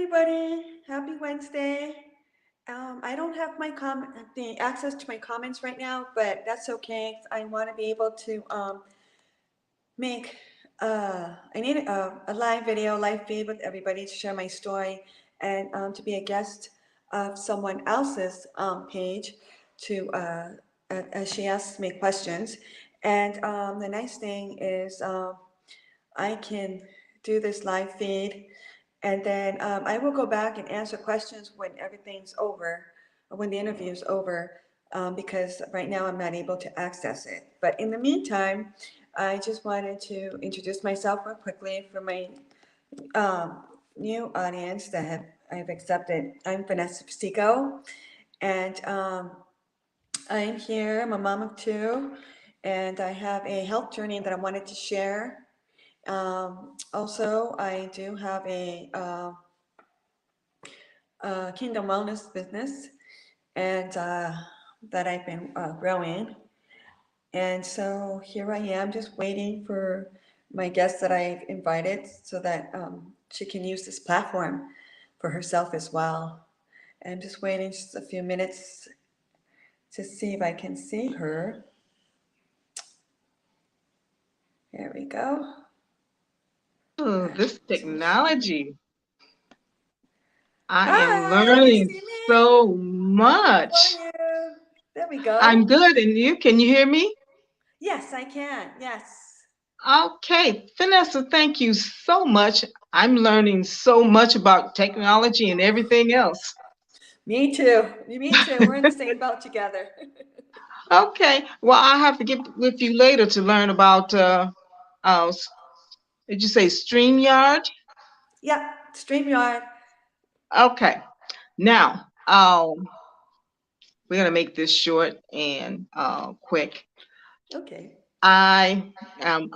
everybody. Happy Wednesday. I don't have the access to my comments right now, but that's okay. I want to be able to make I need a live video, live feed with everybody to share my story and to be a guest of someone else's page to as she asks me questions. And the nice thing is I can do this live feed, and then I will go back and answer questions when everything's over, or when the interview's over, because right now I'm not able to access it. But in the meantime, I just wanted to introduce myself real quickly for my new audience that I've accepted. I'm Vanessa Pastico, and I'm here. I'm a mom of two, and I have a health journey that I wanted to share. Also, I do have a Kingdom Wellness business, and that I've been growing. And so here I am, just waiting for my guest that I've invited, so that she can use this platform for herself as well. I'm just waiting just a few minutes to see if I can see her. There we go. Oh, this technology. I am Hi, can you learning see me? so How are much. you? There we I'm go. good, and you? Can you hear me? Yes, I can. Yes. Okay, Vanessa, thank you so much. I'm learning so much about technology and everything else. Me too. Me too. We're in the same boat together. Okay, well, I have to get with you later to learn about, s- did you say StreamYard? Yep, StreamYard. Okay, now, we're going to make this short and quick. Okay. I am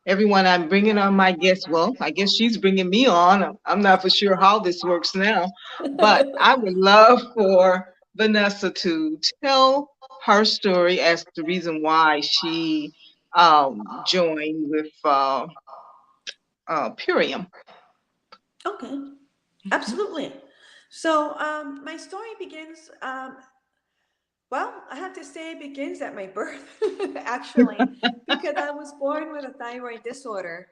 everyone I'm bringing on my guest. Well, I guess she's bringing me on. I'm not for sure how this works now, but I would love for Vanessa to tell her story as the reason why she joined with Purium. Okay. Absolutely. So, my story begins, well, I have to say it begins at my birth, actually, because I was born with a thyroid disorder.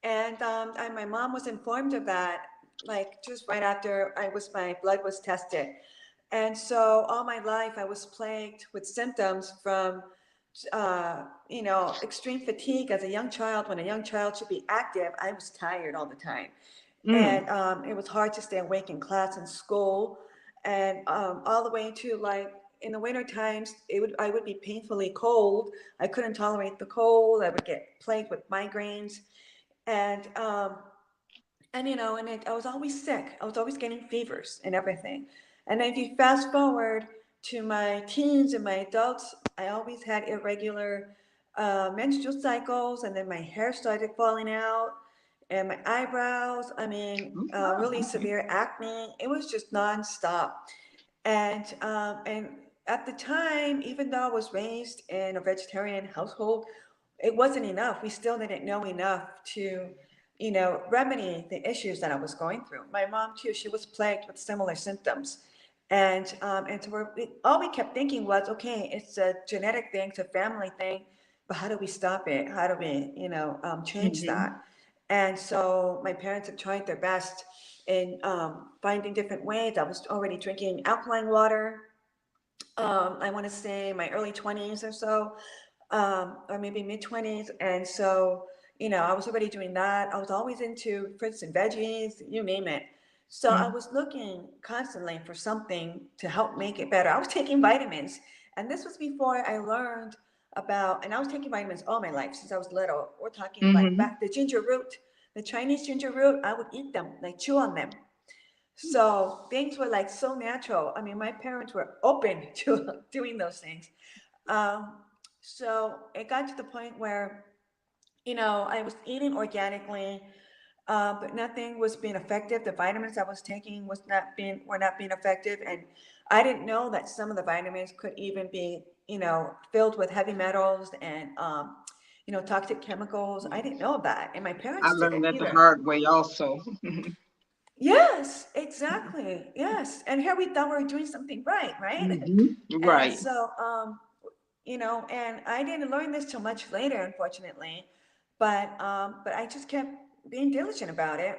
And my mom was informed of that, like just right after my blood was tested. And so all my life I was plagued with symptoms from, extreme fatigue as a young child. When a young child should be active, I was tired all the time. Mm, And it was hard to stay awake in class and school. And all the way to, like, in the winter times, I would be painfully cold. I couldn't tolerate the cold. I would get plagued with migraines. And I was always sick. I was always getting fevers and everything. And then if you fast forward to my teens and my adults, I always had irregular menstrual cycles, and then my hair started falling out, and my eyebrows. I mean, oh, wow, really okay. severe acne. It was just nonstop. And at the time, even though I was raised in a vegetarian household, it wasn't enough. We still didn't know enough to, remedy the issues that I was going through. My mom too, she was plagued with similar symptoms. And so all we kept thinking was, okay, it's a genetic thing, it's a family thing, but how do we stop it? How do we, change Hmm. that? And so my parents have tried their best in finding different ways. I was already drinking alkaline water. I want to say my early 20s or so, or maybe mid 20s. And so, I was already doing that. I was always into fruits and veggies, you name it. So I was looking constantly for something to help make it better. I was taking vitamins. And this was before I learned about, and I was taking vitamins all my life since I was little. We're talking like Hmm. back the ginger root, the Chinese ginger root, I would eat them, like chew on them. So things were like so natural. I mean, my parents were open to doing those things. Um, so it got to the point where, I was eating organically, but nothing was being effective. The vitamins I was taking were not being effective, and I didn't know that some of the vitamins could even be, filled with heavy metals and, toxic chemicals. I didn't know that, and my I parents learned didn't that the either. hard way also. Yes, exactly. Yes. And here we thought we were doing something right, right? And Right. so, and I didn't learn this till much later, unfortunately, but I just kept being diligent about it.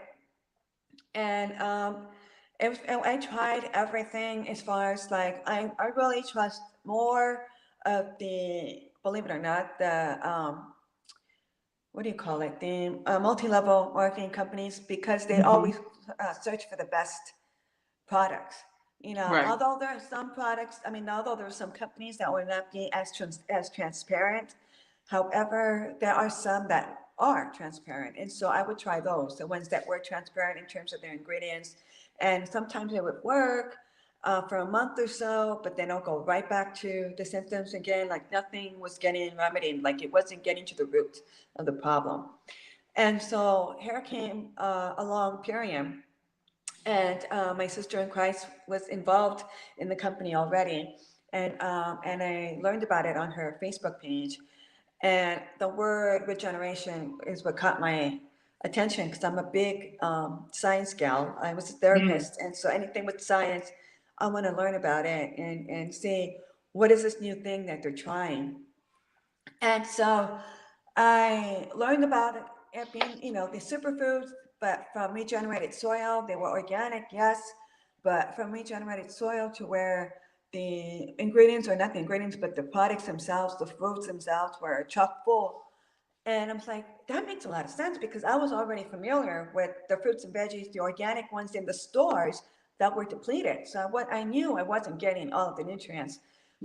And and I tried everything as far as like, I really trust more of the, believe it or not, the, what do you call it? The multi-level marketing companies, because they Hmm. always search for the best products. Right. Although there are some products, I mean, although there are some companies that will not be as transparent, however, there are some that are transparent. And so I would try those, the ones that were transparent in terms of their ingredients. And sometimes it would work for a month or so, but then I'll go right back to the symptoms again, like nothing was getting remedied, like it wasn't getting to the root of the problem. And so here came along Purium, and my sister in Christ was involved in the company already, and I learned about it on her Facebook page. And the word regeneration is what caught my attention because I'm a big science gal. I was a Mm. therapist, and so anything with science, I want to learn about it and see what is this new thing that they're trying. And so I learned about it being, the superfoods, but from regenerated soil. They were organic, yes, but from regenerated soil to where the ingredients, or not the ingredients, but the products themselves, the fruits themselves were chock full. And I was like, that makes a lot of sense because I was already familiar with the fruits and veggies, the organic ones in the stores that were depleted. So what I knew I wasn't getting all of the nutrients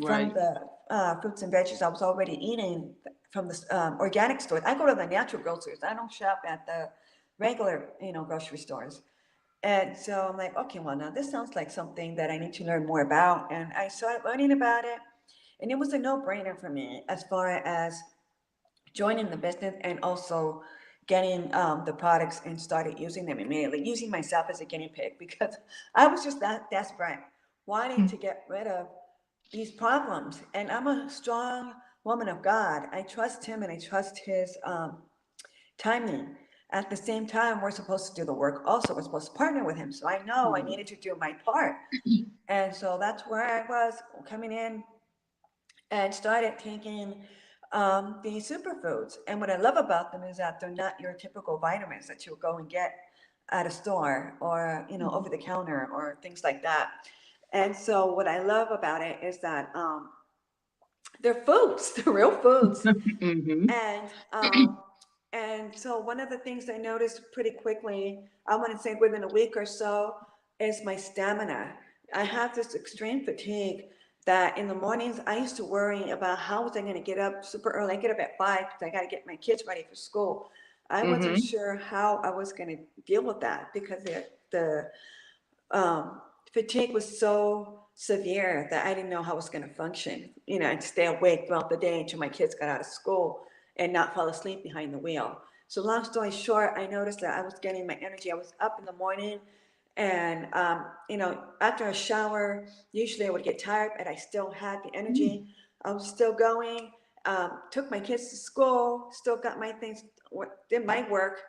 from Right. the fruits and veggies I was already eating from the organic stores. I go to the natural grocers. I don't shop at the regular, grocery stores. And so I'm like, okay, well, now this sounds like something that I need to learn more about. And I started learning about it. And it was a no brainer for me as far as joining the business and also getting the products and started using them immediately, using myself as a guinea pig because I was just that desperate, wanting to get rid of these problems. And I'm a strong woman of God. I trust Him and I trust His timing. At the same time, we're supposed to do the work also. We're supposed to partner with Him. So I know I Right. needed to do my part. And so that's where I was coming in and started taking these superfoods. And what I love about them is that they're not your typical vitamins that you'll go and get at a store or over the counter or things like that. And so what I love about it is that they're foods, they're real foods. Hmm. And so one of the things I noticed pretty quickly, I want to say within a week or so, is my stamina. I have this extreme fatigue that in the mornings I used to worry about how was I going to get up super early. I get up at 5 because I got to get my kids ready for school. I wasn't Hmm. sure how I was going to deal with that because the um, fatigue was so severe that I didn't know how I was going to function, and stay awake throughout the day until my kids got out of school and not fall asleep behind the wheel. So long story short, I noticed that I was getting my energy. I was up in the morning and, after a shower, usually I would get tired, but I still had the energy. I was still going, took my kids to school, still got my things, did my work,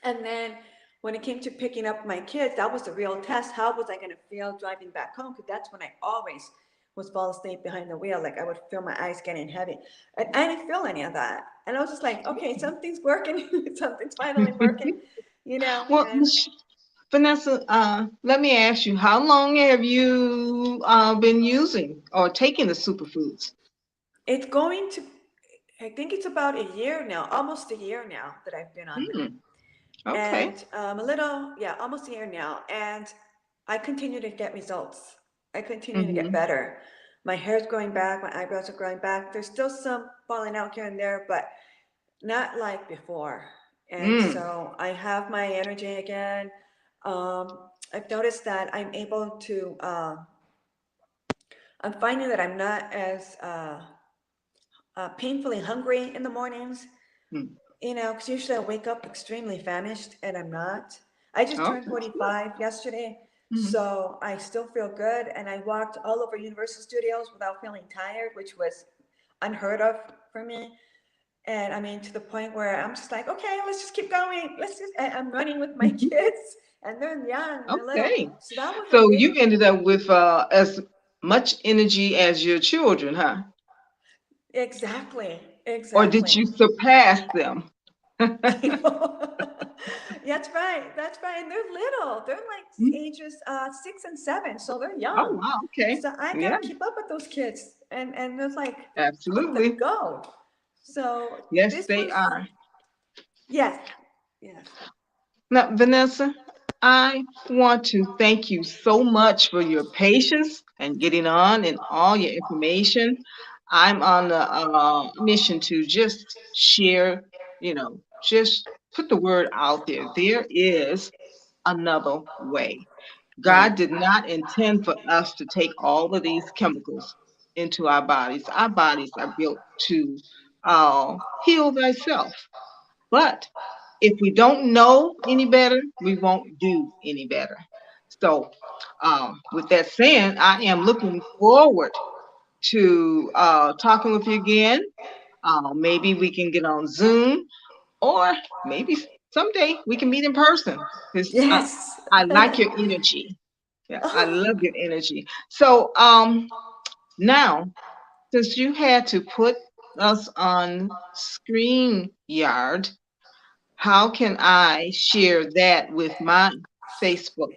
and then when it came to picking up my kids, that was the real test. How was I going to feel driving back home? Because that's when I always was fall asleep behind the wheel. Like I would feel my eyes getting heavy. And I didn't feel any of that. And I was just like, okay, something's working. Something's finally working, Well, and Vanessa, let me ask you, how long have you been using or taking the superfoods? it's going to, I think it's about a year now, almost a year now that I've been on them. Hmm. Okay. And almost a year now. And I continue to get results. I continue to get Hmm. better. My hair's growing back, my eyebrows are growing back. There's still some falling out here and there, but not like before. And Mm. so I have my energy again. I've noticed that I'm able to, I'm finding that I'm not as painfully hungry in the mornings. Mm. Because usually I wake up extremely famished and I'm not. I just Oh, turned that's good. 45 yesterday, Hmm. so I still feel good. And I walked all over Universal Studios without feeling tired, which was unheard of for me. And I mean, to the point where I'm just like, okay, let's just keep going. I'm running with my kids and they're young, they're little. Okay. So that was So you ended amazing. up with as much energy as your children, huh? Exactly, Or did exactly. you surpass them? I know. That's right. That's right. And they're little. They're like ages 6 and 7, so they're Oh, young. wow. Okay. So I Yeah, gotta keep up with those kids, and it's like on the absolutely. go. So Yes, this they was are. yes, yes. Now, Vanessa, I want to thank you so much for your patience and getting on and all your information. I'm on a mission to just share, just put the word out there. There is another way. Yeah. God did not intend for us to take all of these chemicals into our bodies. Our bodies are built to heal thyself. But if we don't know any better, we won't do any better. So, with that saying, I am looking forward to talking with you again. Maybe we can get on Zoom, or maybe someday we can meet in person. Because Yes. I like your energy. Yeah, I Oh, love your energy. So, now, since you had to put us on StreamYard, how can I share that with my Facebook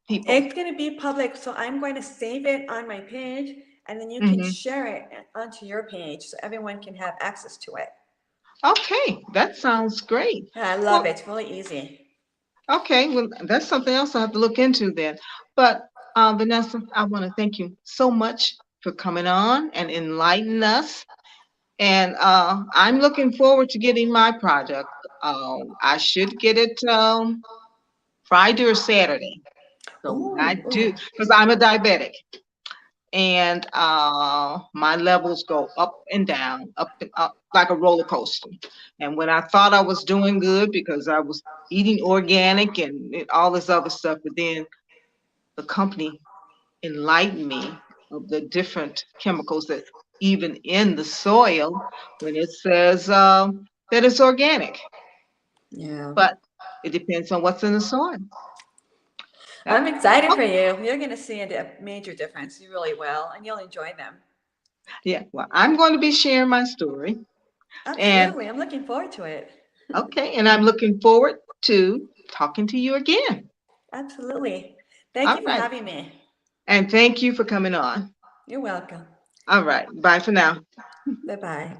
people? it's gonna be public, so I'm going to save it on my page, and then you can Hmm. share it onto your page so everyone can have access to it. Okay, that sounds great. I love Well, it. It's really easy. okay, well, that's something else I have to look into then. But Vanessa, I want to thank you so much for coming on and enlightening us. And I'm looking forward to getting my product. I should get it Friday or Saturday. So when I Ooh, do, ooh. because I'm a diabetic. And my levels go up and up like a roller coaster. And when I thought I was doing good because I was eating organic and all this other stuff, but then the company enlightened me of the different chemicals that even in the soil when it says that it's organic, Yeah. but it depends on what's in the soil. Yeah. I'm excited Oh, for you. You're going to see a major difference. You really will, and you'll enjoy them. yeah. Well, I'm going to be sharing my story. And Absolutely. I'm looking forward to it. okay, and I'm looking forward to talking to you again. Absolutely. Thank All you for right. having me. And thank you for coming on. You're welcome. All right. Bye for now. Bye bye.